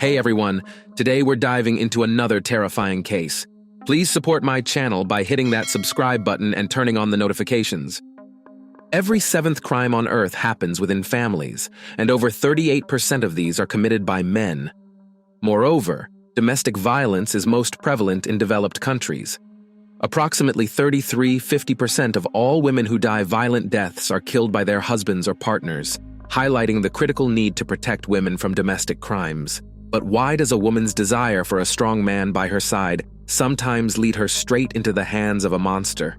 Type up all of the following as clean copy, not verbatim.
Hey everyone, today we're diving into another terrifying case. Please support my channel by hitting that subscribe button and turning on the notifications. Every seventh crime on Earth happens within families, and over 38% of these are committed by men. Moreover, domestic violence is most prevalent in developed countries. Approximately 50% of all women who die violent deaths are killed by their husbands or partners, highlighting the critical need to protect women from domestic crimes. But why does a woman's desire for a strong man by her side sometimes lead her straight into the hands of a monster?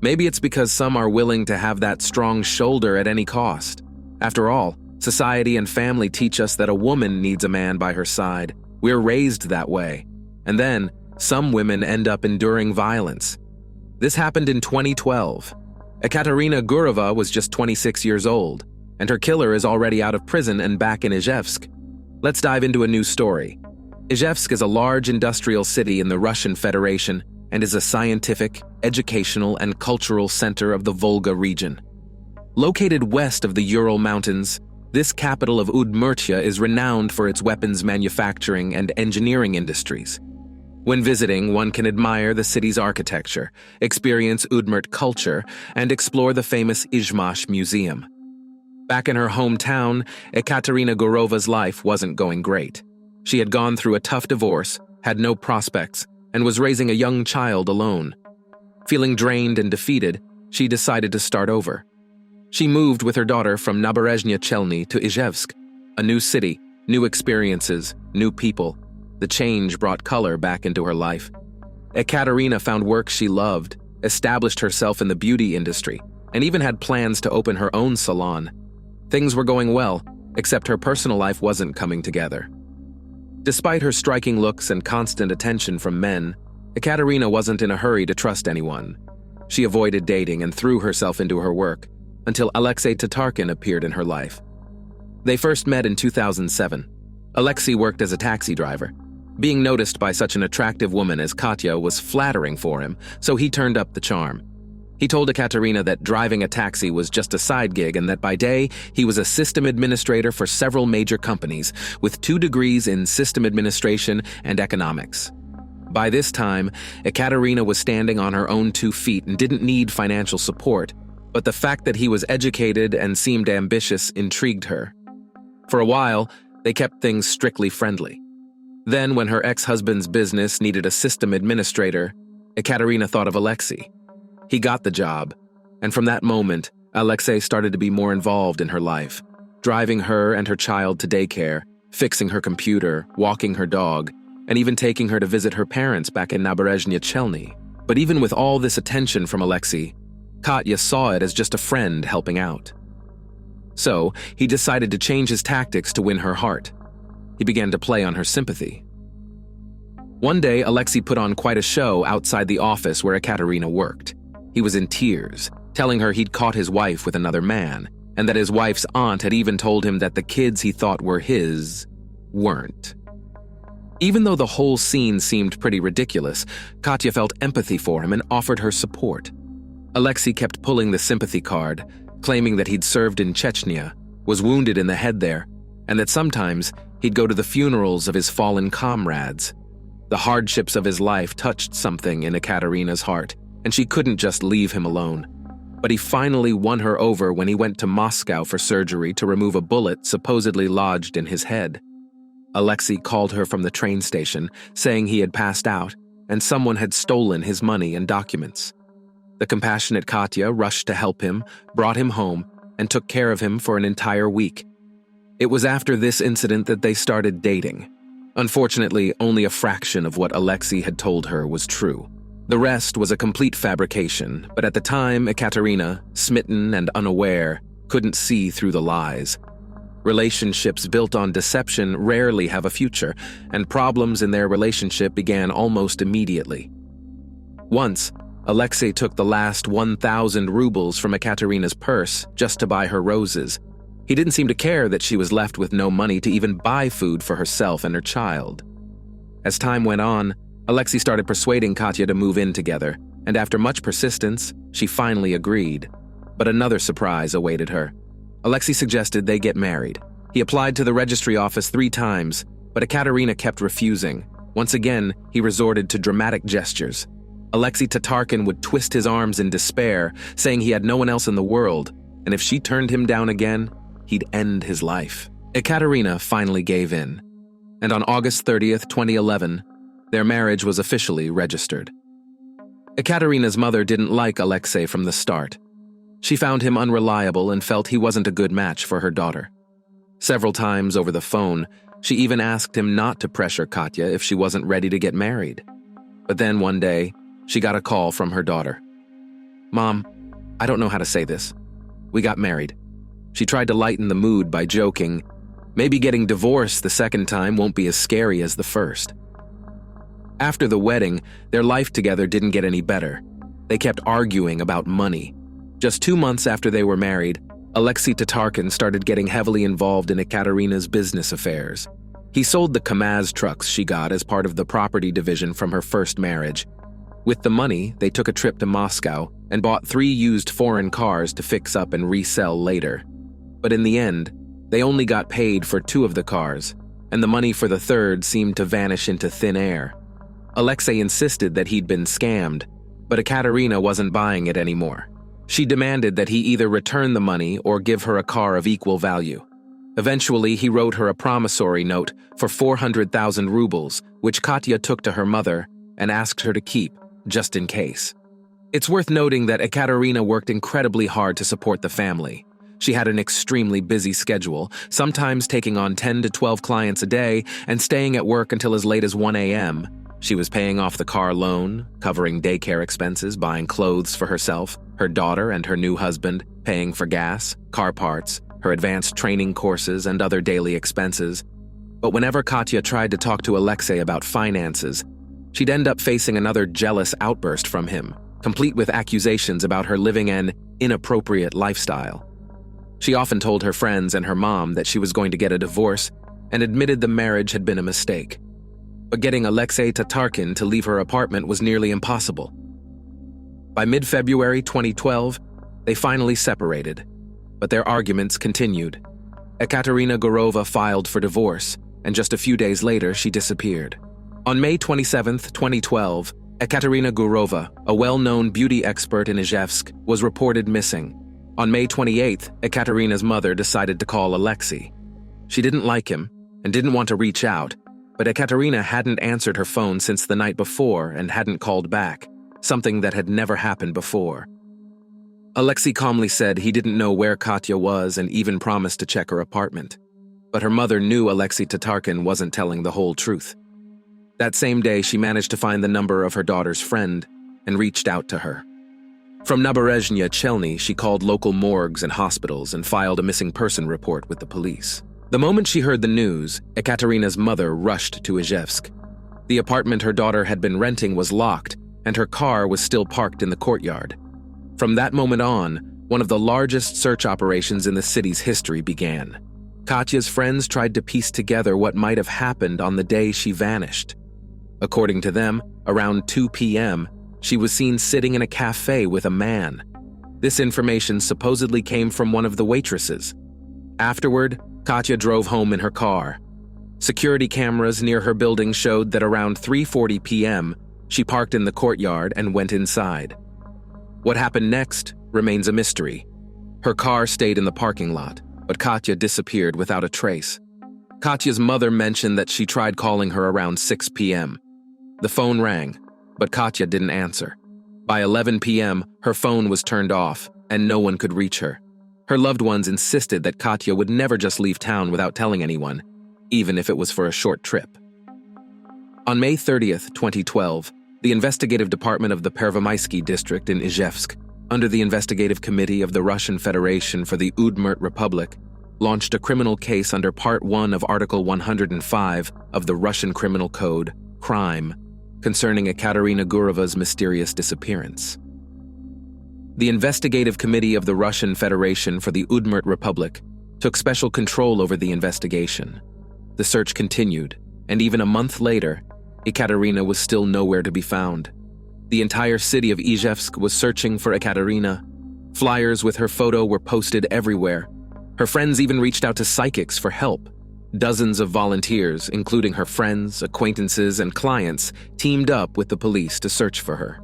Maybe it's because some are willing to have that strong shoulder at any cost. After all, society and family teach us that a woman needs a man by her side. We're raised that way. And then, some women end up enduring violence. This happened in 2012. Katarina Gureva was just 26 years old, and her killer is already out of prison and back in Izhevsk. Let's dive into a new story. Izhevsk is a large industrial city in the Russian Federation and is a scientific, educational, and cultural center of the Volga region. Located west of the Ural Mountains, this capital of Udmurtia is renowned for its weapons manufacturing and engineering industries. When visiting, one can admire the city's architecture, experience Udmurt culture, and explore the famous Izhevsk Museum. Back in her hometown, Katarina Gurova's life wasn't going great. She had gone through a tough divorce, had no prospects, and was raising a young child alone. Feeling drained and defeated, she decided to start over. She moved with her daughter from Naberezhnya Chelny to Izhevsk, a new city, new experiences, new people. The change brought color back into her life. Katarina found work she loved, established herself in the beauty industry, and even had plans to open her own salon. Things were going well, except her personal life wasn't coming together. Despite her striking looks and constant attention from men, Katarina wasn't in a hurry to trust anyone. She avoided dating and threw herself into her work, until Alexi appeared in her life. They first met in 2007. Alexi worked as a taxi driver. Being noticed by such an attractive woman as Katya was flattering for him, so he turned up the charm. He told Katarina that driving a taxi was just a side gig and that by day, he was a system administrator for several major companies with 2 degrees in system administration and economics. By this time, Katarina was standing on her own 2 feet and didn't need financial support, but the fact that he was educated and seemed ambitious intrigued her. For a while, they kept things strictly friendly. Then, when her ex-husband's business needed a system administrator, Katarina thought of Alexi. He got the job, and from that moment, Alexei started to be more involved in her life, driving her and her child to daycare, fixing her computer, walking her dog, and even taking her to visit her parents back in Naberezhnya Chelny. But even with all this attention from Alexei, Katya saw it as just a friend helping out. So, he decided to change his tactics to win her heart. He began to play on her sympathy. One day, Alexei put on quite a show outside the office where Katarina worked. He was in tears, telling her he'd caught his wife with another man, and that his wife's aunt had even told him that the kids he thought were his weren't. Even though the whole scene seemed pretty ridiculous, Katya felt empathy for him and offered her support. Alexei kept pulling the sympathy card, claiming that he'd served in Chechnya, was wounded in the head there, and that sometimes he'd go to the funerals of his fallen comrades. The hardships of his life touched something in Katarina's heart, and she couldn't just leave him alone. But he finally won her over when he went to Moscow for surgery to remove a bullet supposedly lodged in his head. Alexei called her from the train station, saying he had passed out, and someone had stolen his money and documents. The compassionate Katya rushed to help him, brought him home, and took care of him for an entire week. It was after this incident that they started dating. Unfortunately, only a fraction of what Alexei had told her was true. The rest was a complete fabrication, but at the time, Katarina, smitten and unaware, couldn't see through the lies. Relationships built on deception rarely have a future, and problems in their relationship began almost immediately. Once, Alexei took the last 1,000 rubles from Katarina's purse just to buy her roses. He didn't seem to care that she was left with no money to even buy food for herself and her child. As time went on, Alexei started persuading Katya to move in together, and after much persistence, she finally agreed. But another surprise awaited her. Alexei suggested they get married. He applied to the registry office 3 times, But Katarina kept refusing. Once again, he resorted to dramatic gestures. Alexi Tatarkin would twist his arms in despair, saying he had no one else in the world, and if she turned him down again, he'd end his life. Katarina finally gave in, and on August 30th, 2011, their marriage was officially registered. Katarina's mother didn't like Alexei from the start. She found him unreliable and felt he wasn't a good match for her daughter. Several times over the phone, she even asked him not to pressure Katya if she wasn't ready to get married. But then one day, she got a call from her daughter. "Mom, I don't know how to say this. We got married." She tried to lighten the mood by joking, "Maybe getting divorced the second time won't be as scary as the first." After the wedding, their life together didn't get any better. They kept arguing about money. Just 2 months after they were married, Alexei Tatarkin started getting heavily involved in Katarina's business affairs. He sold the Kamaz trucks she got as part of the property division from her first marriage. With the money, they took a trip to Moscow and bought 3 used foreign cars to fix up and resell later. But in the end, they only got paid for 2 of the cars, and the money for the third seemed to vanish into thin air. Alexei insisted that he'd been scammed, but Katarina wasn't buying it anymore. She demanded that he either return the money or give her a car of equal value. Eventually, he wrote her a promissory note for 400,000 rubles, which Katya took to her mother and asked her to keep, just in case. It's worth noting that Katarina worked incredibly hard to support the family. She had an extremely busy schedule, sometimes taking on 10 to 12 clients a day and staying at work until as late as 1 a.m. She was paying off the car loan, covering daycare expenses, buying clothes for herself, her daughter and her new husband, paying for gas, car parts, her advanced training courses, and other daily expenses. But whenever Katya tried to talk to Alexei about finances, she'd end up facing another jealous outburst from him, complete with accusations about her living an inappropriate lifestyle. She often told her friends and her mom that she was going to get a divorce and admitted the marriage had been a mistake. But getting Alexei Tatarkin to leave her apartment was nearly impossible. By mid-February 2012, they finally separated, but their arguments continued. Katarina Gurova filed for divorce, and just a few days later, she disappeared. On May 27, 2012, Katarina Gurova, a well-known beauty expert in Izhevsk, was reported missing. On May 28th, Katarina's mother decided to call Alexei. She didn't like him and didn't want to reach out, but Katarina hadn't answered her phone since the night before and hadn't called back, something that had never happened before. Alexei calmly said he didn't know where Katya was and even promised to check her apartment. But her mother knew Alexei Tatarkin wasn't telling the whole truth. That same day, she managed to find the number of her daughter's friend and reached out to her. From Naberezhnya Chelny, she called local morgues and hospitals and filed a missing person report with the police. The moment she heard the news, Katarina's mother rushed to Izhevsk. The apartment her daughter had been renting was locked, and her car was still parked in the courtyard. From that moment on, one of the largest search operations in the city's history began. Katya's friends tried to piece together what might have happened on the day she vanished. According to them, around 2 p.m., she was seen sitting in a cafe with a man. This information supposedly came from one of the waitresses. Afterward, Katya drove home in her car. Security cameras near her building showed that around 3:40 p.m., she parked in the courtyard and went inside. What happened next remains a mystery. Her car stayed in the parking lot, but Katya disappeared without a trace. Katya's mother mentioned that she tried calling her around 6 p.m. The phone rang, but Katya didn't answer. By 11 p.m., her phone was turned off, and no one could reach her. Her loved ones insisted that Katya would never just leave town without telling anyone, even if it was for a short trip. On May 30th, 2012, the investigative department of the Pervomaisky district in Izhevsk, under the investigative committee of the Russian Federation for the Udmurt Republic, launched a criminal case under Part 1 of Article 105 of the Russian Criminal Code, Crime, concerning Katarina Gurova's mysterious disappearance. The investigative committee of the Russian Federation for the Udmurt Republic took special control over the investigation. The search continued, and even a month later, Katarina was still nowhere to be found. The entire city of Izhevsk was searching for Katarina. Flyers with her photo were posted everywhere. Her friends even reached out to psychics for help. Dozens of volunteers, including her friends, acquaintances, and clients, teamed up with the police to search for her.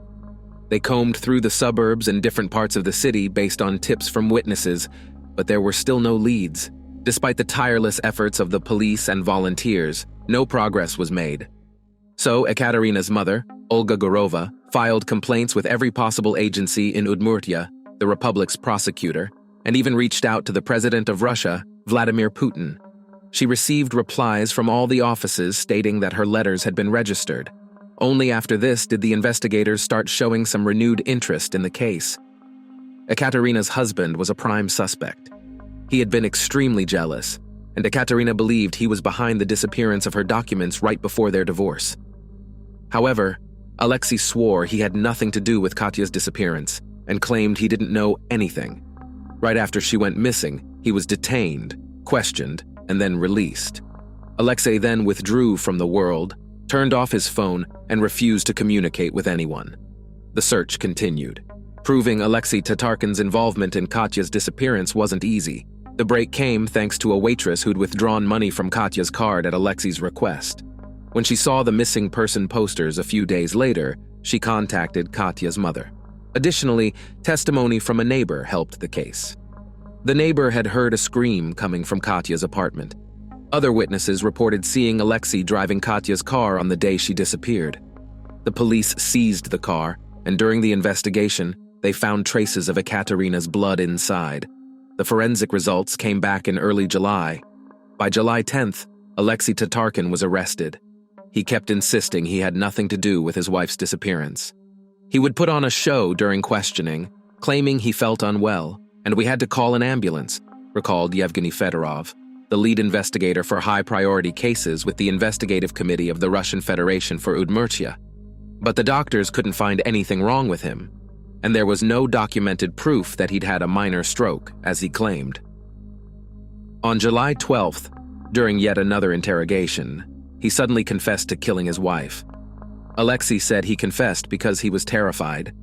They combed through the suburbs and different parts of the city based on tips from witnesses, but there were still no leads. Despite the tireless efforts of the police and volunteers, no progress was made. So, Katarina's mother, Olga Gorova, filed complaints with every possible agency in Udmurtia, the republic's prosecutor, and even reached out to the president of Russia, Vladimir Putin. She received replies from all the offices stating that her letters had been registered. Only after this did the investigators start showing some renewed interest in the case. Katarina's husband was a prime suspect. He had been extremely jealous, and Katarina believed he was behind the disappearance of her documents right before their divorce. However, Alexi swore he had nothing to do with Katya's disappearance and claimed he didn't know anything. Right after she went missing, he was detained, questioned, and then released. Alexei then withdrew from the world, turned off his phone, and refused to communicate with anyone. The search continued. Proving Alexi Tatarkin's involvement in Katya's disappearance wasn't easy. The break came thanks to a waitress who'd withdrawn money from Katya's card at Alexi's request. When she saw the missing person posters a few days later, she contacted Katya's mother. Additionally, testimony from a neighbor helped the case. The neighbor had heard a scream coming from Katya's apartment. Other witnesses reported seeing Alexi driving Katya's car on the day she disappeared. The police seized the car, and during the investigation, they found traces of Katarina's blood inside. The forensic results came back in early July. By July 10th, Alexi Tatarkin was arrested. He kept insisting he had nothing to do with his wife's disappearance. He would put on a show during questioning, claiming he felt unwell, and we had to call an ambulance, recalled Yevgeny Fedorov, the lead investigator for high-priority cases with the Investigative Committee of the Russian Federation for Udmurtia. But the doctors couldn't find anything wrong with him, and there was no documented proof that he'd had a minor stroke, as he claimed. On July 12th, during yet another interrogation, he suddenly confessed to killing his wife. Alexi said he confessed because he was terrified.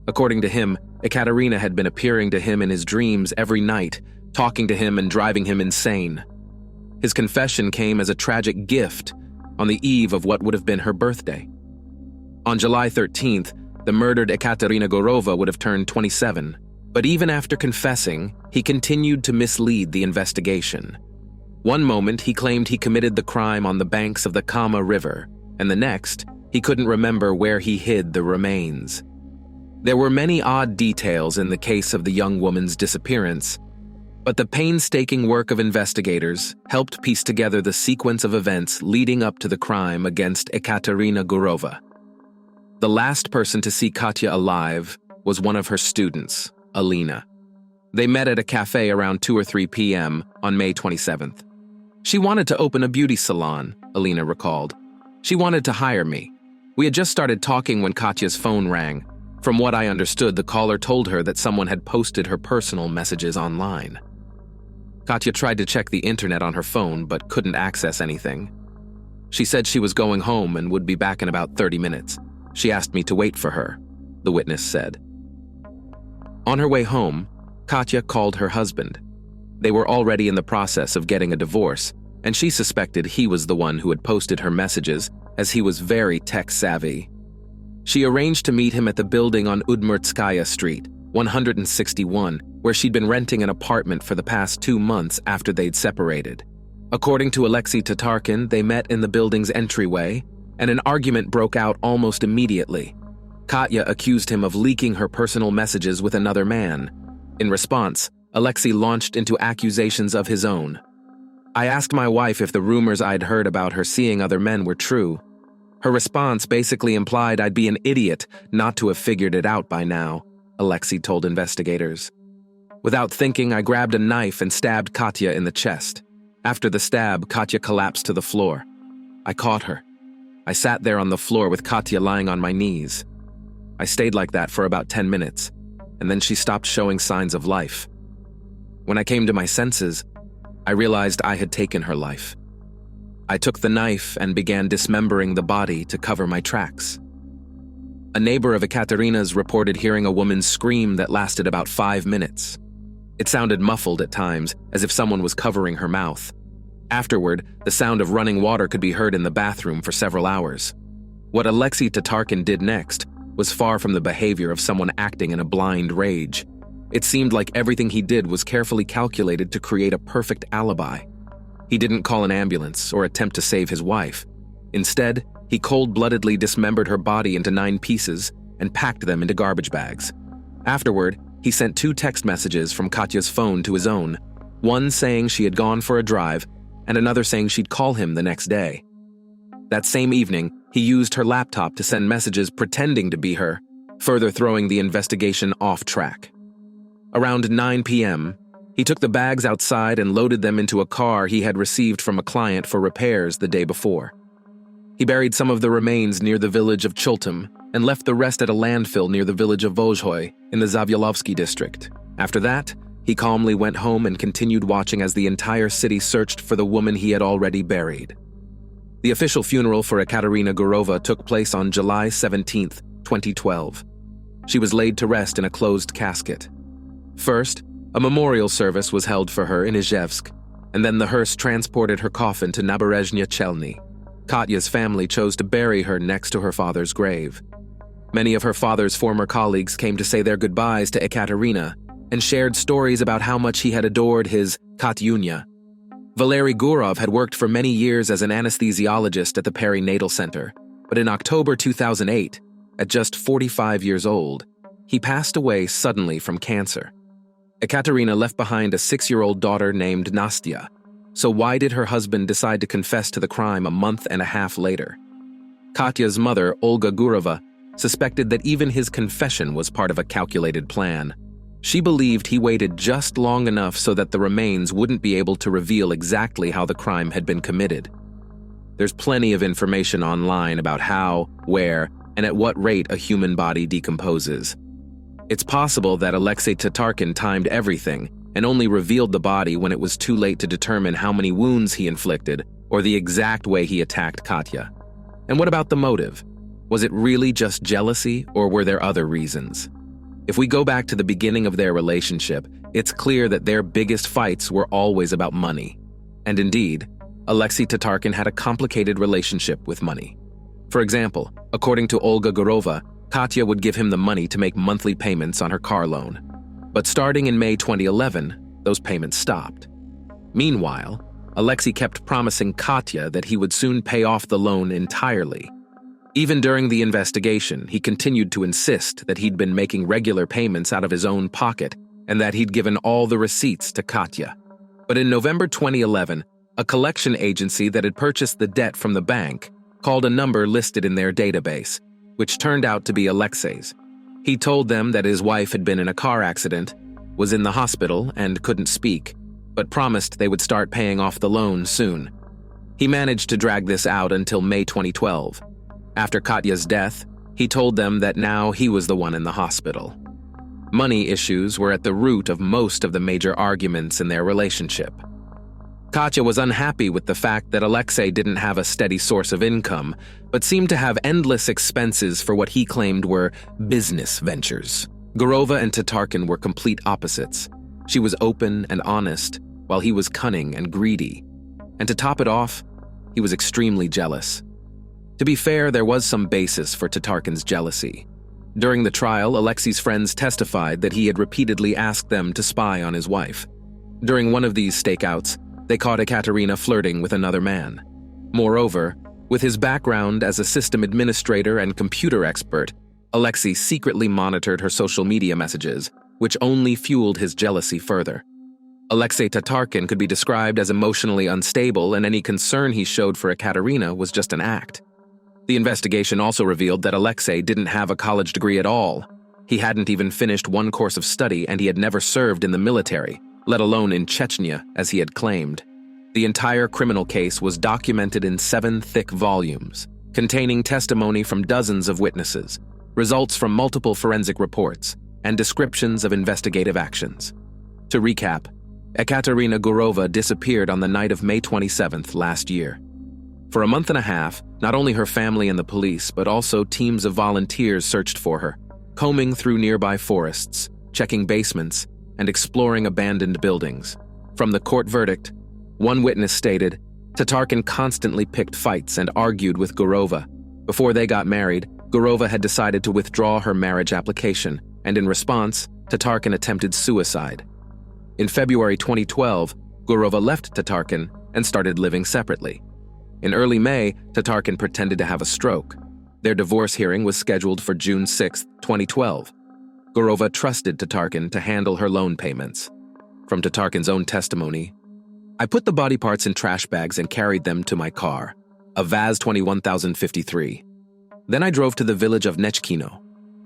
According to him, Katarina had been appearing to him in his dreams every night, talking to him and driving him insane. His confession came as a tragic gift on the eve of what would have been her birthday. On July 13th, the murdered Katarina Gorova would have turned 27, but even after confessing, he continued to mislead the investigation. One moment, he claimed he committed the crime on the banks of the Kama River, and the next, he couldn't remember where he hid the remains. There were many odd details in the case of the young woman's disappearance, but the painstaking work of investigators helped piece together the sequence of events leading up to the crime against Katarina Gorova. The last person to see Katya alive was one of her students, Alina. They met at a cafe around 2 or 3 p.m. on May 27th. She wanted to open a beauty salon, Alina recalled. She wanted to hire me. We had just started talking when Katya's phone rang. From what I understood, the caller told her that someone had posted her personal messages online. Katya tried to check the internet on her phone but couldn't access anything. She said she was going home and would be back in about 30 minutes. She asked me to wait for her, the witness said. On her way home, Katya called her husband. They were already in the process of getting a divorce, and she suspected he was the one who had posted her messages, as he was very tech-savvy. She arranged to meet him at the building on Udmurtskaya Street, 161, where she'd been renting an apartment for the past 2 months after they'd separated. According to Alexi Tatarkin, they met in the building's entryway, and an argument broke out almost immediately. Katya accused him of leaking her personal messages with another man. In response, Alexi launched into accusations of his own. I asked my wife if the rumors I'd heard about her seeing other men were true. Her response basically implied I'd be an idiot not to have figured it out by now, Alexi told investigators. Without thinking, I grabbed a knife and stabbed Katya in the chest. After the stab, Katya collapsed to the floor. I caught her. I sat there on the floor with Katya lying on my knees. I stayed like that for about 10 minutes, and then she stopped showing signs of life. When I came to my senses, I realized I had taken her life. I took the knife and began dismembering the body to cover my tracks. A neighbor of Katarina's reported hearing a woman's scream that lasted about 5 minutes. It sounded muffled at times, as if someone was covering her mouth. Afterward, the sound of running water could be heard in the bathroom for several hours. What Alexi Tatarkin did next was far from the behavior of someone acting in a blind rage. It seemed like everything he did was carefully calculated to create a perfect alibi. He didn't call an ambulance or attempt to save his wife. Instead, he cold-bloodedly dismembered her body into 9 pieces and packed them into garbage bags. Afterward, he sent 2 text messages from Katya's phone to his own, one saying she had gone for a drive and another saying she'd call him the next day. That same evening, he used her laptop to send messages pretending to be her, further throwing the investigation off track. Around 9 p.m., he took the bags outside and loaded them into a car he had received from a client for repairs the day before. He buried some of the remains near the village of Chultum and left the rest at a landfill near the village of Vozhhoy in the Zavyalovsky district. After that, he calmly went home and continued watching as the entire city searched for the woman he had already buried. The official funeral for Katarina Gurova took place on July 17, 2012. She was laid to rest in a closed casket. First, a memorial service was held for her in Izhevsk, and then the hearse transported her coffin to Naberezhnya Chelny. Katya's family chose to bury her next to her father's grave. Many of her father's former colleagues came to say their goodbyes to Ekaterina and shared stories about how much he had adored his Katyunya. Valery Gurov had worked for many years as an anesthesiologist at the perinatal center, but in October 2008, at just 45 years old, he passed away suddenly from cancer. Ekaterina left behind a 6-year-old daughter named Nastya, so why did her husband decide to confess to the crime a month and a half later? Katya's mother, Olga Gurova, suspected that even his confession was part of a calculated plan. She believed he waited just long enough so that the remains wouldn't be able to reveal exactly how the crime had been committed. There's plenty of information online about how, where, and at what rate a human body decomposes. It's possible that Alexei Tatarkin timed everything and only revealed the body when it was too late to determine how many wounds he inflicted or the exact way he attacked Katya. And what about the motive? Was it really just jealousy, or were there other reasons? If we go back to the beginning of their relationship, it's clear that their biggest fights were always about money. And indeed, Alexei Tatarkin had a complicated relationship with money. For example, according to Olga Gurova, Katya would give him the money to make monthly payments on her car loan. But starting in May 2011, those payments stopped. Meanwhile, Alexei kept promising Katya that he would soon pay off the loan entirely. Even during the investigation, he continued to insist that he'd been making regular payments out of his own pocket and that he'd given all the receipts to Katya. But in November 2011, a collection agency that had purchased the debt from the bank called a number listed in their database, which turned out to be Alexei's. He told them that his wife had been in a car accident, was in the hospital, and couldn't speak, but promised they would start paying off the loan soon. He managed to drag this out until May 2012. After Katya's death, he told them that now he was the one in the hospital. Money issues were at the root of most of the major arguments in their relationship. Katya was unhappy with the fact that Alexei didn't have a steady source of income, but seemed to have endless expenses for what he claimed were business ventures. Gurova and Tatarkin were complete opposites. She was open and honest, while he was cunning and greedy. And to top it off, he was extremely jealous. To be fair, there was some basis for Tatarkin's jealousy. During the trial, Alexei's friends testified that he had repeatedly asked them to spy on his wife. During one of these stakeouts, they caught Ekaterina flirting with another man. Moreover, with his background as a system administrator and computer expert, Alexei secretly monitored her social media messages, which only fueled his jealousy further. Alexei Tatarkin could be described as emotionally unstable, and any concern he showed for Ekaterina was just an act. The investigation also revealed that Alexei didn't have a college degree at all. He hadn't even finished one course of study, and he had never served in the military, let alone in Chechnya, as he had claimed. The entire criminal case was documented in 7 thick volumes, containing testimony from dozens of witnesses, results from multiple forensic reports, and descriptions of investigative actions. To recap, Ekaterina Gurova disappeared on the night of May 27th last year. For a month and a half, not only her family and the police, but also teams of volunteers searched for her, combing through nearby forests, checking basements, and exploring abandoned buildings. From the court verdict, One witness stated, Tatarkin constantly picked fights and argued with Gurova. Before they got married, Gurova had decided to withdraw her marriage application, and in response, Tatarkin attempted suicide. In February 2012, Gurova left Tatarkin and started living separately. In early May, Tatarkin pretended to have a stroke. Their divorce hearing was scheduled for June 6, 2012. Gurova trusted Tatarkin to handle her loan payments. From Tatarkin's own testimony, I put the body parts in trash bags and carried them to my car, a Vaz 21053. Then I drove to the village of Nechkino.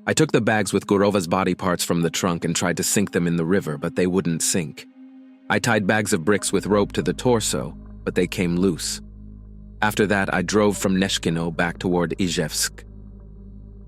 I took the bags with Gurova's body parts from the trunk and tried to sink them in the river, but they wouldn't sink. I tied bags of bricks with rope to the torso, but they came loose. After that, I drove from Nechkino back toward Izhevsk.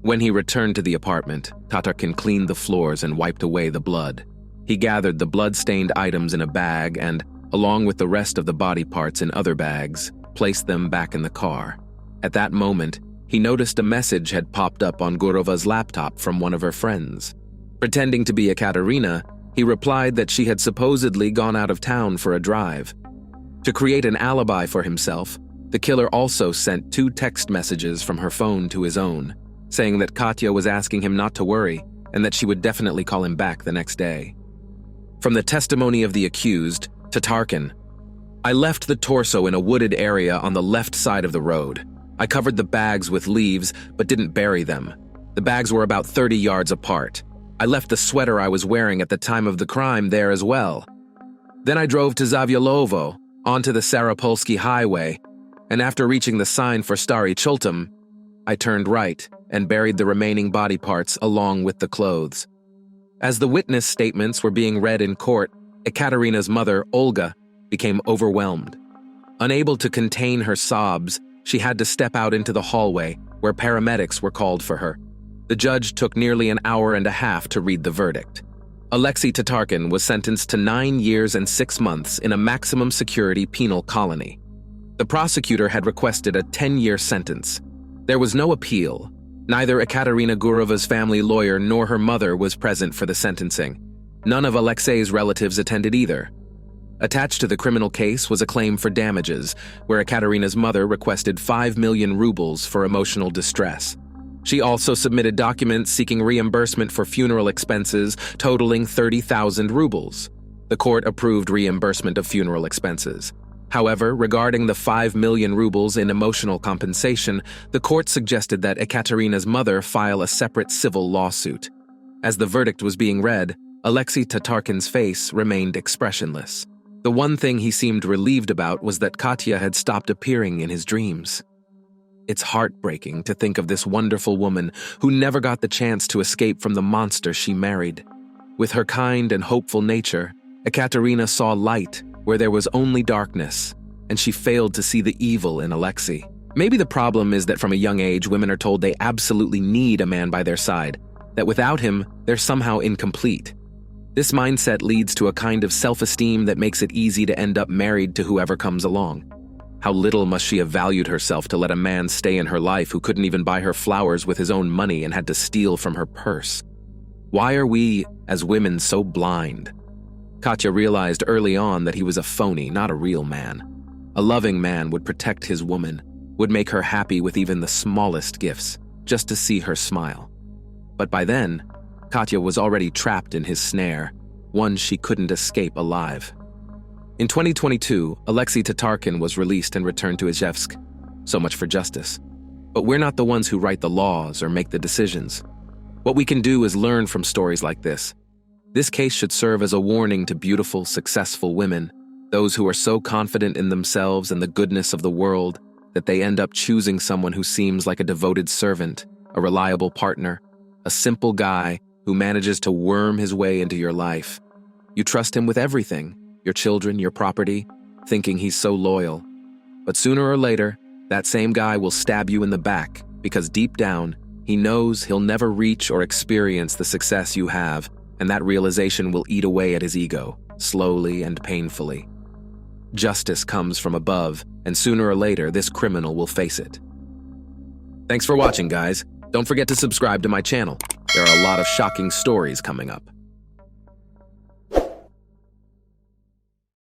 When he returned to the apartment, Tatarkin cleaned the floors and wiped away the blood. He gathered the blood-stained items in a bag and, along with the rest of the body parts in other bags, placed them back in the car. At that moment, he noticed a message had popped up on Gurova's laptop from one of her friends. Pretending to be a Katarina, he replied that she had supposedly gone out of town for a drive. To create an alibi for himself, the killer also sent 2 text messages from her phone to his own, saying that Katya was asking him not to worry and that she would definitely call him back the next day. From the testimony of the accused, Tatarkin, I left the torso in a wooded area on the left side of the road. I covered the bags with leaves but didn't bury them. The bags were about 30 yards apart. I left the sweater I was wearing at the time of the crime there as well. Then I drove to Zavyelovo, onto the Sarapolsky Highway, and after reaching the sign for Stary Chultum, I turned right and buried the remaining body parts along with the clothes. As the witness statements were being read in court, Ekaterina's mother, Olga, became overwhelmed. Unable to contain her sobs, she had to step out into the hallway, where paramedics were called for her. The judge took nearly an hour and a half to read the verdict. Alexi Tatarkin was sentenced to 9 years and 6 months in a maximum security penal colony. The prosecutor had requested a 10-year sentence. There was no appeal. Neither Ekaterina Gurova's family lawyer nor her mother was present for the sentencing. None of Alexei's relatives attended either. Attached to the criminal case was a claim for damages, where Ekaterina's mother requested 5 million rubles for emotional distress. She also submitted documents seeking reimbursement for funeral expenses totaling 30,000 rubles. The court approved reimbursement of funeral expenses. However, regarding the 5 million rubles in emotional compensation, the court suggested that Ekaterina's mother file a separate civil lawsuit. As the verdict was being read, Alexei Tatarkin's face remained expressionless. The one thing he seemed relieved about was that Katya had stopped appearing in his dreams. It's heartbreaking to think of this wonderful woman who never got the chance to escape from the monster she married. With her kind and hopeful nature, Ekaterina saw light where there was only darkness, and she failed to see the evil in Alexei. Maybe the problem is that from a young age, women are told they absolutely need a man by their side, that without him, they're somehow incomplete. This mindset leads to a kind of self-esteem that makes it easy to end up married to whoever comes along. How little must she have valued herself to let a man stay in her life who couldn't even buy her flowers with his own money and had to steal from her purse? Why are we, as women, so blind? Katya realized early on that he was a phony, not a real man. A loving man would protect his woman, would make her happy with even the smallest gifts, just to see her smile. But by then, Katya was already trapped in his snare, one she couldn't escape alive. In 2022, Alexei Tatarkin was released and returned to Izhevsk. So much for justice. But we're not the ones who write the laws or make the decisions. What we can do is learn from stories like this. This case should serve as a warning to beautiful, successful women, those who are so confident in themselves and the goodness of the world that they end up choosing someone who seems like a devoted servant, a reliable partner, a simple guy who manages to worm his way into your life. You trust him with everything, your children, your property, thinking he's so loyal. But sooner or later, that same guy will stab you in the back because deep down, he knows he'll never reach or experience the success you have, and that realization will eat away at his ego, slowly and painfully. Justice comes from above, and sooner or later, this criminal will face it. Thanks for watching, guys. Don't forget to subscribe to my channel. There are a lot of shocking stories coming up.